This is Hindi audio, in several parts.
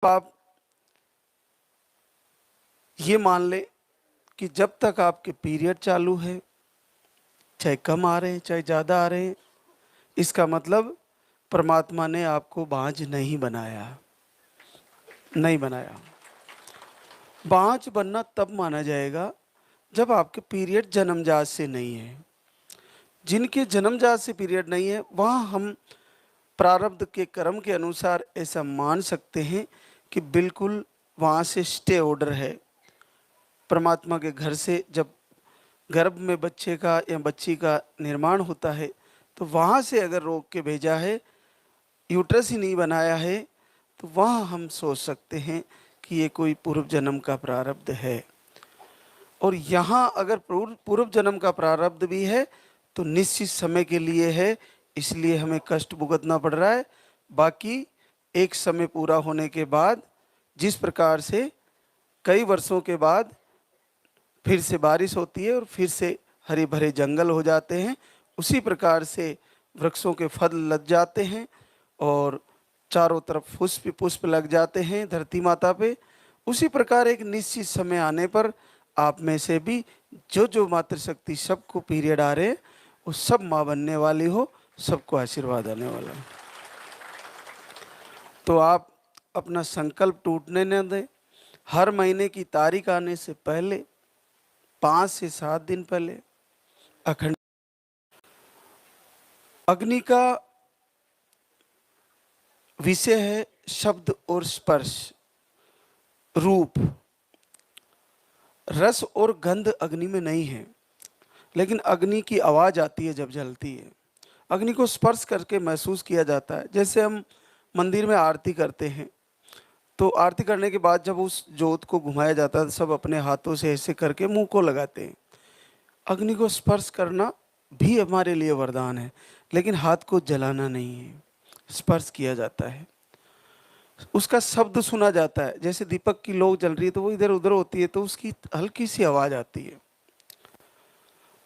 आप ये मान लें कि जब तक आपके पीरियड चालू है, चाहे कम आ रहे हैं चाहे ज़्यादा आ रहे हैं, इसका मतलब परमात्मा ने आपको बाँझ नहीं बनाया, नहीं बनाया। बाँझ बनना तब माना जाएगा जब आपके पीरियड जन्मजात से नहीं है। जिनके जन्मजात से पीरियड नहीं है, वहाँ हम प्रारब्ध के कर्म के अनुसार ऐसा मान सकते हैं कि बिल्कुल वहाँ से स्टे ऑर्डर है। परमात्मा के घर से जब गर्भ में बच्चे का या बच्ची का निर्माण होता है, तो वहाँ से अगर रोक के भेजा है, यूट्रस ही नहीं बनाया है, तो वहाँ हम सोच सकते हैं कि ये कोई पूर्व जन्म का प्रारब्ध है। और यहाँ अगर पूर्व पूर्व जन्म का प्रारब्ध भी है तो निश्चित समय के लिए है, इसलिए हमें कष्ट भुगतना पड़ रहा है। बाकी एक समय पूरा होने के बाद, जिस प्रकार से कई वर्षों के बाद फिर से बारिश होती है और फिर से हरे भरे जंगल हो जाते हैं, उसी प्रकार से वृक्षों के फल लग जाते हैं और चारों तरफ पुष्प पुष्प लग जाते हैं धरती माता पे। उसी प्रकार एक निश्चित समय आने पर आप में से भी जो जो मातृशक्ति सबको पीरियड आ रहे हैं, वो सब माँ बनने वाली हो, सबको आशीर्वाद आने वाला है। तो आप अपना संकल्प टूटने न दें। हर महीने की तारीख आने से पहले 5 से 7 दिन पहले अखंड अग्नि का विषय है शब्द और स्पर्श, रूप। रस और गंध अग्नि में नहीं है, लेकिन अग्नि की आवाज आती है जब जलती है। अग्नि को स्पर्श करके महसूस किया जाता है। जैसे हम मंदिर में आरती करते हैं, तो आरती करने के बाद जब उस जोत को घुमाया जाता है, तो सब अपने हाथों से ऐसे करके मुंह को लगाते हैं। अग्नि को स्पर्श करना भी हमारे लिए वरदान है, लेकिन हाथ को जलाना नहीं है, स्पर्श किया जाता है। उसका शब्द सुना जाता है। जैसे दीपक की लौ जल रही है तो वो इधर उधर होती है, तो उसकी हल्की सी आवाज आती है।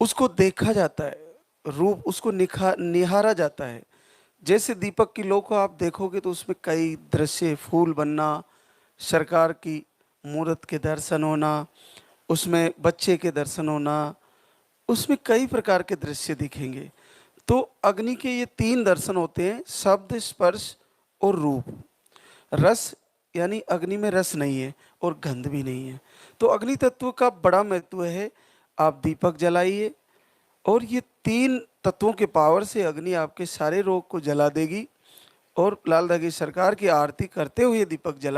उसको देखा जाता है, रूप उसको निहारा जाता है। जैसे दीपक की लौ को आप देखोगे तो उसमें कई दृश्य, फूल बनना, सरकार की मूर्त के दर्शन होना, उसमें बच्चे के दर्शन होना, उसमें कई प्रकार के दृश्य दिखेंगे। तो अग्नि के ये 3 दर्शन होते हैं, शब्द, स्पर्श और रूप। रस यानी अग्नि में रस नहीं है और गंध भी नहीं है। तो अग्नि तत्व का बड़ा महत्व है। आप दीपक जलाइए और ये 3 तत्वों के पावर से अग्नि आपके सारे रोग को जला देगी। और लाल दगी सरकार की आरती करते हुए दीपक जलाइए।